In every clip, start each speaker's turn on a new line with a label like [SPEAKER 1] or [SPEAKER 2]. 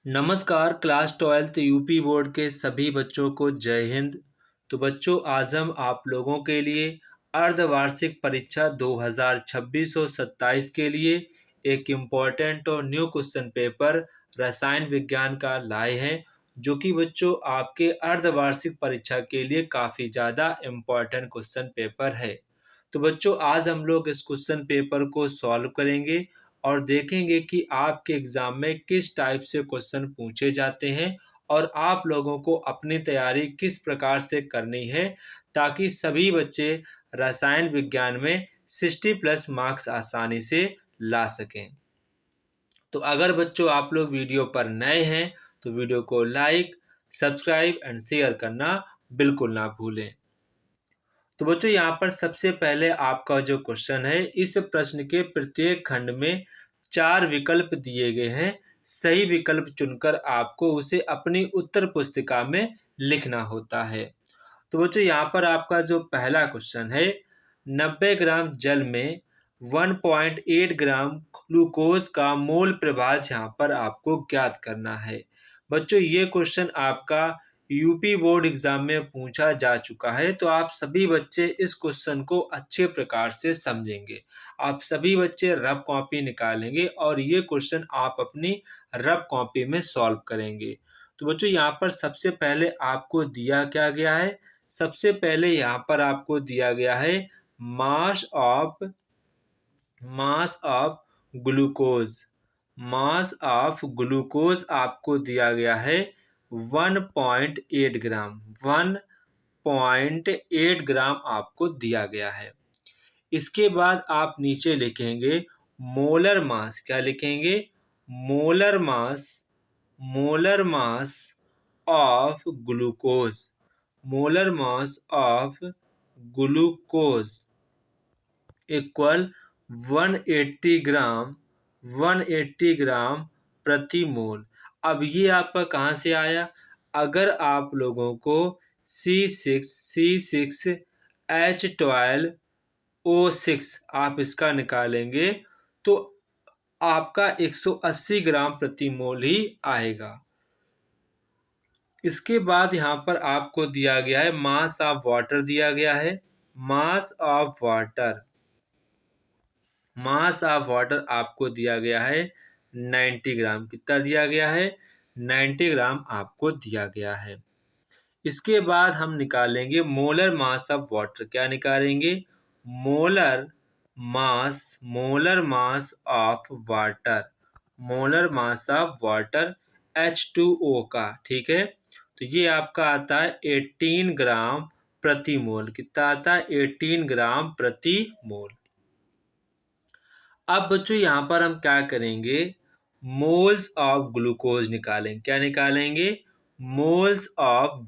[SPEAKER 1] नमस्कार class 12th UP board के सभी बच्चों को जय हिंद। तो बच्चों आज हम आप लोगों के लिए अर्धवार्षिक परीक्षा 2026 और 27 के लिए एक इम्पॉर्टेंट और न्यू क्वेश्चन पेपर रसायन विज्ञान का लाए हैं, जो कि बच्चों आपके अर्धवार्षिक परीक्षा के लिए काफ़ी ज़्यादा इम्पॉर्टेंट क्वेश्चन पेपर है। तो बच्चों आज हम लोग इस क्वेश्चन पेपर को सॉल्व करेंगे और देखेंगे कि आपके एग्ज़ाम में किस टाइप से क्वेश्चन पूछे जाते हैं और आप लोगों को अपनी तैयारी किस प्रकार से करनी है, ताकि सभी बच्चे रसायन विज्ञान में 60+ मार्क्स आसानी से ला सकें। तो अगर बच्चों आप लोग वीडियो पर नए हैं तो वीडियो को लाइक, सब्सक्राइब एंड शेयर करना बिल्कुल ना भूलें। तो बच्चों यहाँ पर सबसे पहले आपका जो क्वेश्चन है, इस प्रश्न के प्रत्येक खंड में 4 विकल्प दिए गए हैं। सही विकल्प चुनकर आपको उसे अपनी उत्तर पुस्तिका में लिखना होता है। तो बच्चों यहाँ पर आपका जो पहला क्वेश्चन है, 90 ग्राम जल में 1.8 ग्राम ग्लूकोज का मोल प्रभाज यहाँ पर आपको ज्ञात करना है। बच्चों ये क्वेश्चन आपका यूपी बोर्ड एग्जाम में पूछा जा चुका है, तो आप सभी बच्चे इस क्वेश्चन को अच्छे प्रकार से समझेंगे। आप सभी बच्चे रफ कॉपी निकालेंगे और ये क्वेश्चन आप अपनी रफ कॉपी में सॉल्व करेंगे। तो बच्चों यहाँ पर सबसे पहले आपको दिया क्या गया है, सबसे पहले यहाँ पर आपको दिया गया है mass of glucose. Mass of glucose आपको दिया गया है 1.8 ग्राम। 1.8 ग्राम आपको दिया गया है। इसके बाद आप नीचे लिखेंगे मोलर मास। क्या लिखेंगे? Molar mass of glucose. Molar mass of glucose equal 180 ग्राम प्रति मोल। अब ये आपका कहाँ से आया? अगर आप लोगों को C6H12O6 आप इसका निकालेंगे तो आपका 180 ग्राम प्रति मोल ही आएगा। इसके बाद यहाँ पर आपको दिया गया है मास ऑफ वाटर दिया गया है। मास ऑफ वाटर आपको दिया गया है 90 ग्राम। कितना दिया गया है? 90 ग्राम आपको दिया गया है। इसके बाद हम निकालेंगे मोलर मास ऑफ वाटर। क्या निकालेंगे? Molar mass of water H2O का। ठीक है, तो ये आपका आता है 18 ग्राम प्रति मोल। कितना आता है? 18 ग्राम प्रति मोल। अब बच्चों यहाँ पर हम क्या करेंगे? मोल्स ऑफ ग्लूकोज निकालेंगे। क्या निकालेंगे? मोल्स ऑफ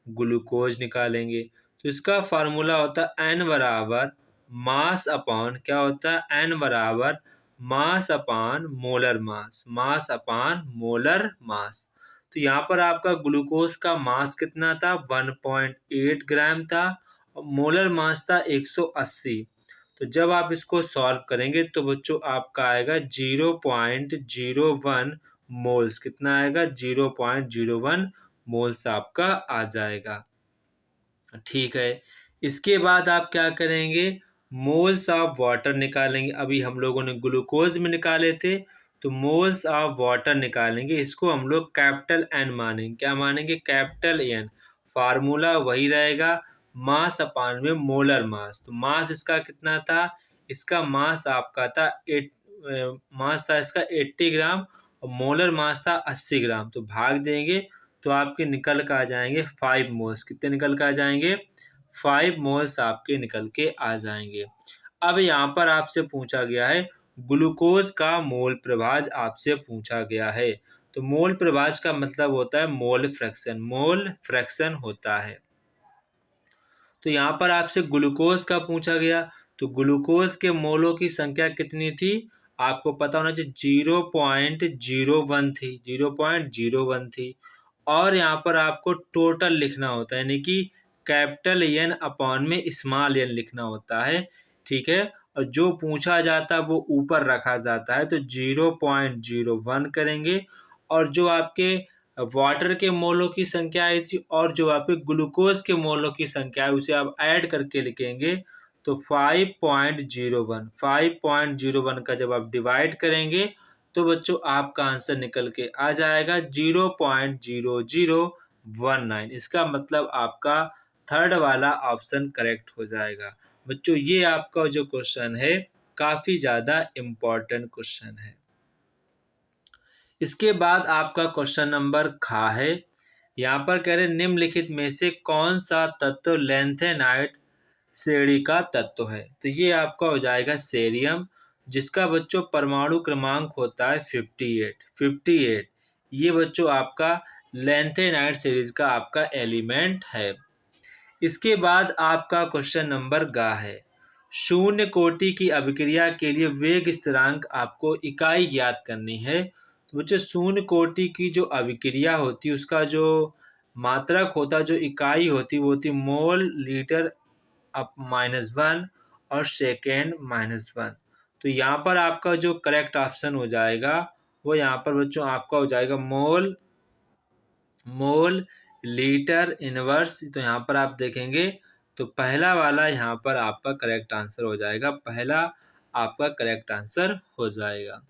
[SPEAKER 1] ग्लूकोज निकालेंगे। तो इसका फार्मूला होता है N बराबर मास अपॉन, क्या होता है? N बराबर मास अपॉन मोलर मास। तो यहाँ पर आपका ग्लूकोज का मास कितना था? 1.8 ग्राम था और मोलर मास था 180। तो जब आप इसको सॉल्व करेंगे तो बच्चों आपका आएगा 0.01 मोल्स। कितना आएगा? 0.01 मोल्स आपका आ जाएगा। ठीक है, इसके बाद आप क्या करेंगे? मोल्स ऑफ वाटर निकालेंगे। अभी हम लोगों ने ग्लूकोज में निकाले थे, तो मोल्स ऑफ वाटर निकालेंगे। इसको हम लोग कैपिटल N मानेंगे। क्या मानेंगे? Capital N। फार्मूला वही रहेगा मास अपान में मोलर मास। तो मास इसका कितना था? इसका मास आपका था इसका 80 ग्राम और मोलर मास था 80 ग्राम। तो भाग देंगे तो आपके निकल कर आ जाएंगे 5 मोल्स। कितने निकल कर आ जाएंगे? 5 मोल्स आपके निकल के आ जाएंगे। अब यहाँ पर आपसे पूछा गया है ग्लूकोज का मोल प्रभाज आपसे पूछा गया है। तो मोल प्रभाज का मतलब होता है मोल फ्रैक्शन होता है। तो यहाँ पर आपसे ग्लूकोज का पूछा गया, तो ग्लूकोज के मोलों की संख्या कितनी थी? आपको पता होना चाहिए 0.01 थी। 0.01 थी। और यहाँ पर आपको टोटल लिखना होता है, यानी कि कैपिटल N अपॉन में स्मॉल n लिखना होता है। ठीक है, और जो पूछा जाता है वो ऊपर रखा जाता है, तो 0.01 करेंगे। और जो आपके वाटर के मोलों की संख्या आई थी और जो आपके ग्लूकोज के मोलों की संख्या है उसे आप ऐड करके लिखेंगे, तो 5.01 का जब आप डिवाइड करेंगे तो बच्चों आपका आंसर निकल के आ जाएगा 0.0019। इसका मतलब आपका थर्ड वाला ऑप्शन करेक्ट हो जाएगा। बच्चों ये आपका जो क्वेश्चन है काफी ज्यादा इम्पोर्टेंट क्वेश्चन है। इसके बाद आपका क्वेश्चन नंबर खा है। यहाँ पर कह रहे निम्नलिखित में से कौन सा तत्व लैंथेनाइट श्रेणी का तत्व है, तो ये आपका हो जाएगा सेरियम, जिसका बच्चों परमाणु क्रमांक होता है 58। ये बच्चों आपका लैंथेनाइट सीरीज का आपका एलिमेंट है। इसके बाद आपका क्वेश्चन नंबर गा है। शून्य कोटि की अभिक्रिया के लिए वेग स्थिरांक आपको इकाई ज्ञात करनी है। तो बच्चों शून्य कोटि की जो अभिक्रिया होती है उसका जो मात्रक होता है, जो इकाई होती है वो होती मोल लीटर अप -1 और सेकेंड -1। तो यहाँ पर आपका जो करेक्ट ऑप्शन हो जाएगा वो यहाँ पर बच्चों आपका हो जाएगा मोल लीटर इनवर्स। तो यहाँ पर आप देखेंगे तो पहला वाला यहाँ पर आपका करेक्ट आंसर हो जाएगा, पहला आपका करेक्ट आंसर हो जाएगा।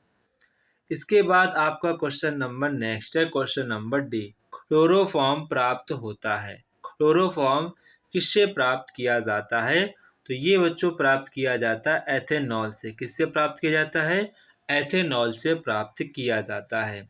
[SPEAKER 1] इसके बाद आपका क्वेश्चन नंबर नेक्स्ट है, क्वेश्चन नंबर डी। क्लोरोफॉर्म प्राप्त होता है। क्लोरोफॉर्म किससे प्राप्त किया जाता है, तो ये बच्चों प्राप्त किया जाता है एथेनॉल से। किससे प्राप्त किया जाता है, एथेनॉल से प्राप्त किया जाता है।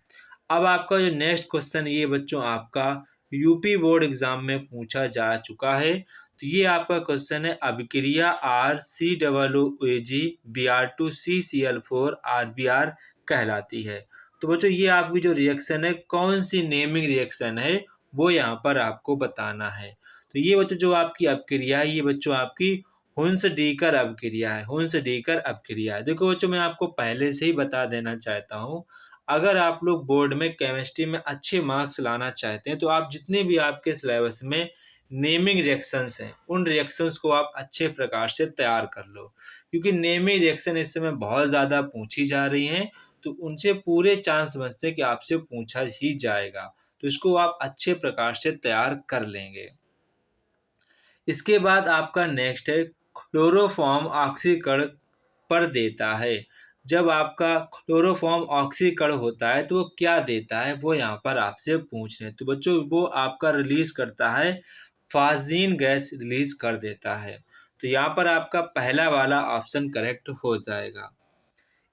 [SPEAKER 1] अब आपका जो नेक्स्ट क्वेश्चन ये बच्चों आपका यूपी बोर्ड एग्जाम में पूछा जा चुका है। तो ये आपका क्वेश्चन है अभिक्रिया RCOOAg Br2CCl4 RBr कहलाती है। तो बच्चों ये आपकी जो रिएक्शन है कौन सी नेमिंग रिएक्शन है वो यहाँ पर आपको बताना है। तो ये बच्चों जो आपकी अभिक्रिया है ये बच्चों आपकी हुन्स-डीकर अभिक्रिया है। हुन्स-डीकर अभिक्रिया है। देखो बच्चों मैं आपको पहले से ही बता देना चाहता हूँ, अगर आप लोग बोर्ड में केमिस्ट्री में अच्छे मार्क्स लाना चाहते हैं तो आप जितने भी आपके सिलेबस में नेमिंग रिएक्शंस हैं उन रिएक्शंस को आप अच्छे प्रकार से तैयार कर लो, क्योंकि नेमिंग रिएक्शन इस समय बहुत ज़्यादा पूछी जा रही हैं, तो उनसे पूरे चांस बचते हैं कि आपसे पूछा ही जाएगा। तो इसको आप अच्छे प्रकार से तैयार कर लेंगे। इसके बाद आपका नेक्स्ट है क्लोरोफॉर्म ऑक्सीकरण पर देता है। जब आपका क्लोरोफॉर्म ऑक्सीकरण होता है तो वो क्या देता है वो यहाँ पर आपसे पूछ रहे हैं। तो बच्चों वो आपका रिलीज करता है फास्जीन गैस रिलीज कर देता है। तो यहाँ पर आपका पहला वाला ऑप्शन करेक्ट हो जाएगा।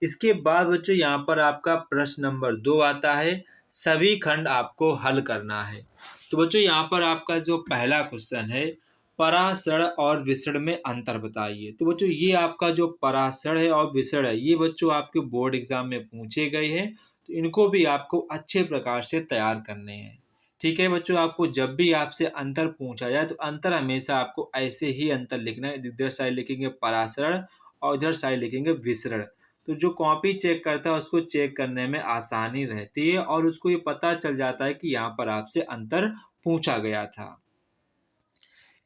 [SPEAKER 1] इसके बाद बच्चों यहाँ पर आपका प्रश्न नंबर 2 आता है, सभी खंड आपको हल करना है। तो बच्चों यहाँ पर आपका जो पहला क्वेश्चन है परासरण और विसरण में अंतर बताइए। तो बच्चों ये आपका जो परासरण है और विसरण है ये बच्चों आपके बोर्ड एग्जाम में पूछे गए हैं, तो इनको भी आपको अच्छे प्रकार से तैयार करने हैं। ठीक है बच्चों, आपको जब भी आपसे अंतर पूछा जाए तो अंतर हमेशा आपको ऐसे ही अंतर लिखना है। इधर साइड लिखेंगे परासरण और इधर साइड लिखेंगे विसरण। तो जो कॉपी चेक करता है उसको चेक करने में आसानी रहती है और उसको ये पता चल जाता है कि यहाँ पर आपसे अंतर पूछा गया था।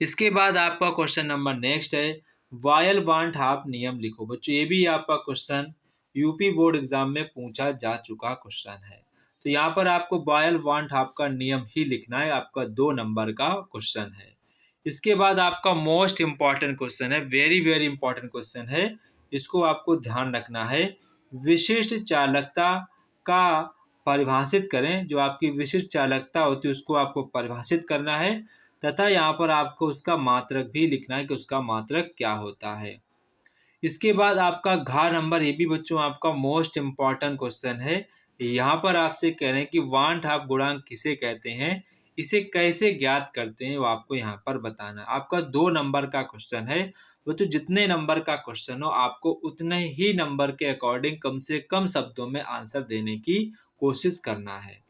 [SPEAKER 1] इसके बाद आपका क्वेश्चन नंबर नेक्स्ट है, वायल बांट हाफ नियम लिखो। बच्चों ये भी आपका क्वेश्चन यूपी बोर्ड एग्जाम में पूछा जा चुका क्वेश्चन है। तो यहाँ पर आपको वायल बांट हाफ का नियम ही लिखना है, आपका 2 नंबर का क्वेश्चन है। इसके बाद आपका मोस्ट इम्पॉर्टेंट क्वेश्चन है, वेरी वेरी इंपॉर्टेंट क्वेश्चन है, इसको आपको ध्यान रखना है। विशिष्ट चालकता का परिभाषित करें। जो आपकी विशिष्ट चालकता होती है उसको आपको परिभाषित करना है तथा यहाँ पर आपको उसका मात्रक भी लिखना है कि उसका मात्रक क्या होता है। इसके बाद आपका घ नंबर, ये भी बच्चों आपका मोस्ट इम्पॉर्टेंट क्वेश्चन है। यहाँ पर आपसे कह रहे हैं कि वांट हाफ गुणांक किसे कहते हैं, इसे कैसे ज्ञात करते हैं वो आपको यहाँ पर बताना है। आपका 2 नंबर का क्वेश्चन है। तो जितने नंबर का क्वेश्चन हो आपको उतने ही नंबर के अकॉर्डिंग कम से कम शब्दों में आंसर देने की कोशिश करना है।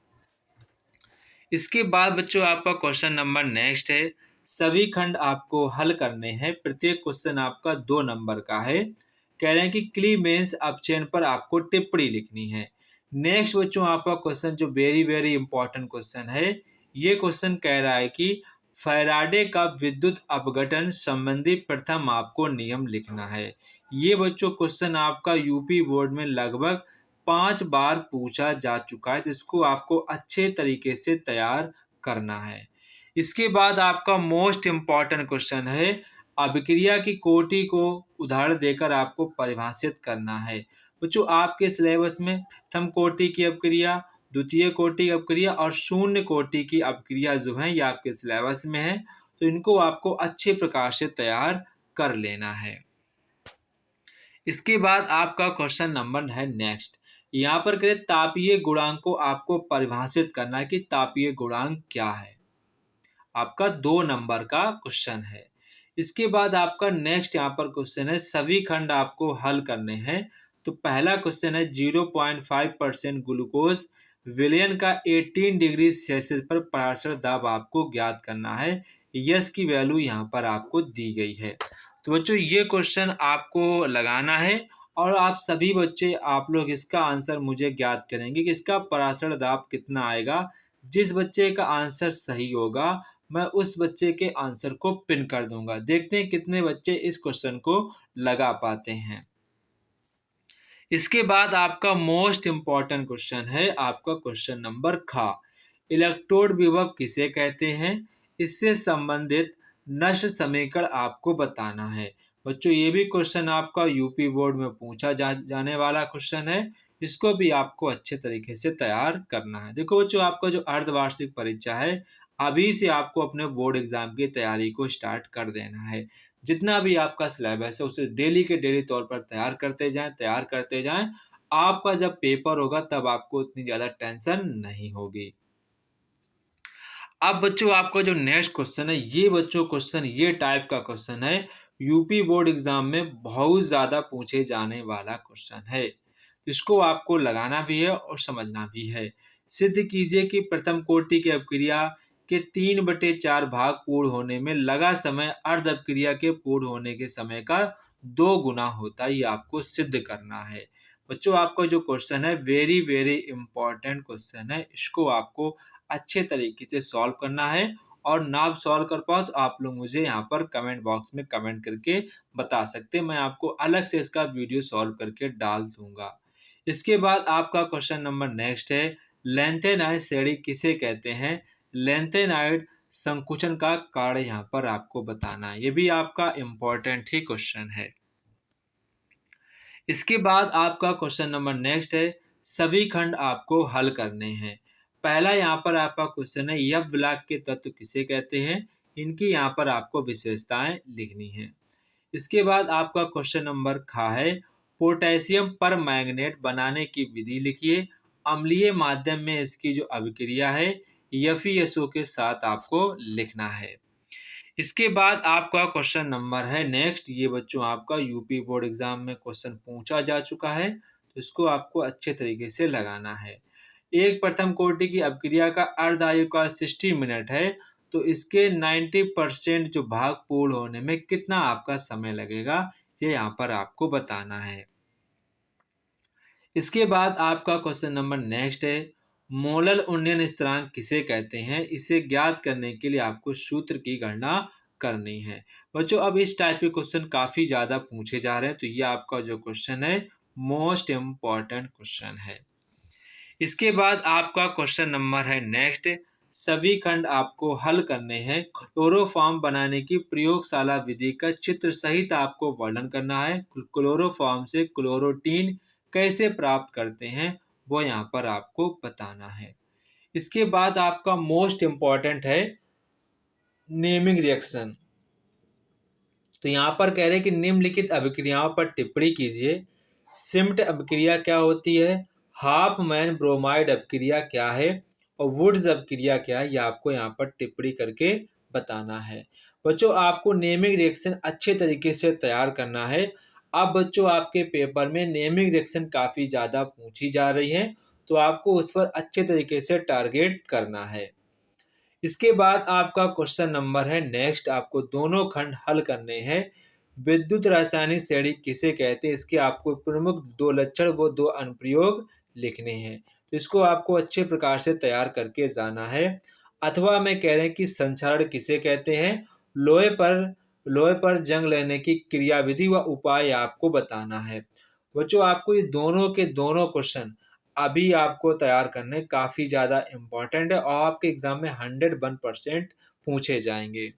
[SPEAKER 1] इसके बाद बच्चों आपका क्वेश्चन नंबर नेक्स्ट है, सभी खंड आपको हल करने हैं। प्रत्येक क्वेश्चन आपका 2 नंबर का है। कह रहे हैं कि क्लीमेंस अपचयन पर आपको टिप्पणी लिखनी है। नेक्स्ट बच्चों आपका क्वेश्चन जो वेरी वेरी इंपॉर्टेंट क्वेश्चन है, ये क्वेश्चन कह रहा है कि फैराडे का विद्युत अपघटन संबंधी प्रथम आपको नियम लिखना है। ये बच्चों क्वेश्चन आपका यूपी बोर्ड में लगभग 5 बार पूछा जा चुका है, तो इसको आपको अच्छे तरीके से तैयार करना है। इसके बाद आपका मोस्ट इम्पॉर्टेंट क्वेश्चन है, अभिक्रिया की कोटि को उदाहरण देकर आपको परिभाषित करना है। बच्चों आपके सिलेबस में प्रथम कोटि की अपक्रिया, द्वितीय कोटि की अपक्रिया और शून्य कोटि की अपक्रिया जो है ये आपके सिलेबस में है, तो इनको आपको अच्छे प्रकार से तैयार कर लेना है। इसके बाद आपका क्वेश्चन नंबर है नेक्स्ट। यहाँ पर करें तापीय गुणांक को आपको परिभाषित करना है कि तापीय गुणांक क्या है। आपका 2 नंबर का क्वेश्चन है। इसके बाद आपका नेक्स्ट यहाँ पर क्वेश्चन है, सभी खंड आपको हल करने हैं। तो पहला क्वेश्चन है 0.5% ग्लूकोज विलयन का 18 डिग्री सेल्सियस पर पराशर दाब आपको ज्ञात करना है। यस की वैल्यू यहाँ पर आपको दी गई है। तो बच्चों ये क्वेश्चन आपको लगाना है और आप सभी बच्चे आप लोग इसका आंसर मुझे ज्ञात करेंगे कि इसका पराशर दाब कितना आएगा। जिस बच्चे का आंसर सही होगा मैं उस बच्चे के आंसर को पिन कर दूंगा। देखते हैं कितने बच्चे इस क्वेश्चन को लगा पाते हैं। इसके बाद आपका मोस्ट इंपॉर्टेंट क्वेश्चन है आपका क्वेश्चन नंबर खा। इलेक्ट्रोड विभव किसे कहते हैं, इससे संबंधित नष्ट समीकरण आपको बताना है। बच्चों ये भी क्वेश्चन आपका यूपी बोर्ड में पूछा जाने वाला क्वेश्चन है। इसको भी आपको अच्छे तरीके से तैयार करना है। देखो बच्चों आपका जो अर्धवार्षिक परीक्षा है अभी से आपको अपने बोर्ड एग्जाम की तैयारी को स्टार्ट कर देना है। जितना भी आपका सिलेबस है उसे डेली के डेली तौर पर तैयार करते जाएं। आपका जब पेपर होगा तब आपको उतनी ज़्यादा टेंशन नहीं होगी। अब बच्चों आपका जो नेक्स्ट क्वेश्चन है ये बच्चों क्वेश्चन ये टाइप का क्वेश्चन है, यूपी बोर्ड एग्जाम में बहुत ज़्यादा पूछे जाने वाला क्वेश्चन है। इसको आपको लगाना भी है और समझना भी है। सिद्ध कीजिए कि प्रथम कोटि की अपक्रिया के 3/4 भाग पूर्ण होने में लगा समय अर्ध अपक्रिया के पूर्ण होने के समय का 2 गुना होता है। ये आपको सिद्ध करना है। बच्चों आपका जो क्वेश्चन है वेरी वेरी इंपॉर्टेंट क्वेश्चन है। इसको आपको अच्छे तरीके से सॉल्व करना है और ना आप सॉल्व कर पाओ तो आप लोग मुझे यहाँ पर कमेंट बॉक्स में कमेंट करके बता सकते हैं। मैं आपको अलग से इसका वीडियो सॉल्व करके डाल दूंगा। इसके बाद आपका क्वेश्चन नंबर नेक्स्ट है, लेंथेनाइड श्रेणी किसे कहते हैं। लेंथेनाइड संकुचन का कार्य यहाँ पर आपको बताना है। ये भी आपका इम्पोर्टेंट ही क्वेश्चन है। इसके बाद आपका क्वेश्चन नंबर नेक्स्ट है, सभी खंड आपको हल करने हैं। पहला यहाँ पर आपका क्वेश्चन है, यह ब्लॉक के तत्व किसे कहते हैं, इनकी यहाँ पर आपको विशेषताएं लिखनी है। इसके बाद आपका क्वेश्चन नंबर खा है, पोटेशियम पर मैग्नेट बनाने की विधि लिखिए। अम्लीय माध्यम में इसकी जो अभिक्रिया है FeSO के साथ आपको लिखना है। इसके बाद आपका क्वेश्चन नंबर है नेक्स्ट। ये बच्चों आपका यूपी बोर्ड एग्जाम में क्वेश्चन पूछा जा चुका है, तो इसको आपको अच्छे तरीके से लगाना है। एक प्रथम कोटि की अपक्रिया का अर्ध आयुकाल 60 मिनट है, तो इसके 90% जो भाग पूर्ण होने में कितना आपका समय लगेगा ये यहाँ पर आपको बताना है। इसके बाद आपका क्वेश्चन नंबर नेक्स्ट है, मोलल उन्नयन स्थिरांक किसे कहते हैं, इसे ज्ञात करने के लिए आपको सूत्र की गणना करनी है। बच्चों अब इस टाइप के क्वेश्चन काफ़ी ज़्यादा पूछे जा रहे हैं, तो ये आपका जो क्वेश्चन है मोस्ट इम्पॉर्टेंट क्वेश्चन है। इसके बाद आपका क्वेश्चन नंबर है नेक्स्ट, सभी खंड आपको हल करने हैं। क्लोरोफॉर्म बनाने की प्रयोगशाला विधि का चित्र सहित आपको वर्णन करना है। क्लोरोफॉर्म से क्लोरोटीन कैसे प्राप्त करते हैं वो यहाँ पर आपको बताना है। इसके बाद आपका मोस्ट इम्पॉर्टेंट है नेमिंग रिएक्शन। तो यहाँ पर कह रहे हैं कि निम्नलिखित अभिक्रियाओं पर टिप्पणी कीजिए। सिम्ट अभिक्रिया क्या होती है, हाफमैन ब्रोमाइड अभिक्रिया क्या है और वुड्स अभिक्रिया क्या है, ये आपको यहाँ पर टिप्पणी करके बताना है। बच्चों आपको नेमिंग रिएक्शन अच्छे तरीके से तैयार करना है। अब बच्चों आपके पेपर में नेमिंग रिएक्शन काफ़ी ज़्यादा पूछी जा रही है, तो आपको उस पर अच्छे तरीके से टारगेट करना है। इसके बाद आपका क्वेश्चन नंबर है नेक्स्ट, आपको दोनों खंड हल करने हैं। विद्युत रासायनिक श्रेणी किसे कहते हैं, इसके आपको प्रमुख 2 लक्षण व 2 अनुप्रयोग लिखने हैं। तो इसको आपको अच्छे प्रकार से तैयार करके जाना है। अथवा मैं कह रहे हैं कि संक्षारण किसे कहते हैं, लोहे पर जंग लेने की क्रियाविधि व उपाय आपको बताना है। बच्चों आपको ये दोनों के दोनों क्वेश्चन अभी आपको तैयार करने काफ़ी ज़्यादा इम्पोर्टेंट है और आपके एग्ज़ाम में 101% पूछे जाएँगे।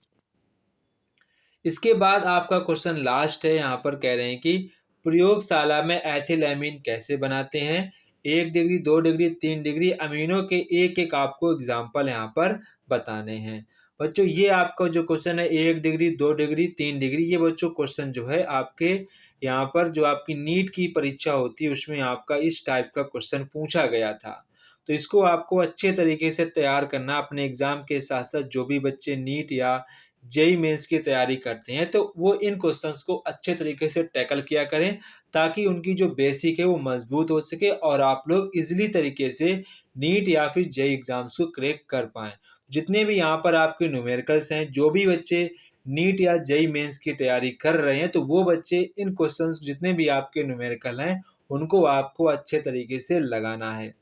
[SPEAKER 1] इसके बाद आपका क्वेश्चन लास्ट है, यहाँ पर कह रहे हैं कि प्रयोगशाला में एथिलेमीन कैसे बनाते हैं? 1 डिग्री, 2 डिग्री, 3 डिग्री अमीनों के एक-एक आपको एग्ज़ाम्पल यहाँ पर बताने हैं। बच्चों ये आपका जो क्वेश्चन है 1 डिग्री, 2 डिग्री, 3 डिग्री, ये बच्चों क्वेश्चन जो है आपके यहाँ पर जो आपकी नीट की परीक्षा होती है उसमें आपका इस टाइप का क्वेश्चन पूछा गया था। तो इसको आपको अच्छे तरीके से तैयार करना अपने एग्ज़ाम के साथ-साथ जो भी बच्चे नीट या जेईई मेंस की तैयारी करते हैं तो वो इन क्वेश्चंस को अच्छे तरीके से टैकल किया करें ताकि उनकी जो बेसिक है वो मजबूत हो सके और आप लोग इजीली तरीके से नीट या फिर जेईई एग्जाम्स को क्रैक कर पाएँ। जितने भी यहाँ पर आपके न्यूमेरिकल्स हैं, जो भी बच्चे नीट या जेईई मेंस की तैयारी कर रहे हैं तो वो बच्चे इन क्वेश्चंस जितने भी आपके न्यूमेरिकल हैं उनको आपको अच्छे तरीके से लगाना है।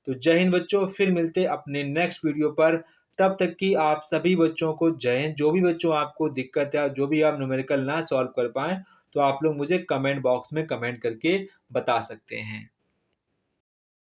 [SPEAKER 1] तो जय हिंद बच्चों, फिर मिलते हैं अपने नेक्स्ट वीडियो पर। तब तक कि आप सभी बच्चों को जय हिंद। जो भी बच्चों आपको दिक्कत है, जो भी आप न्यूमेरिकल ना सॉल्व कर पाएँ, तो आप लोग मुझे कमेंट बॉक्स में कमेंट करके बता सकते हैं।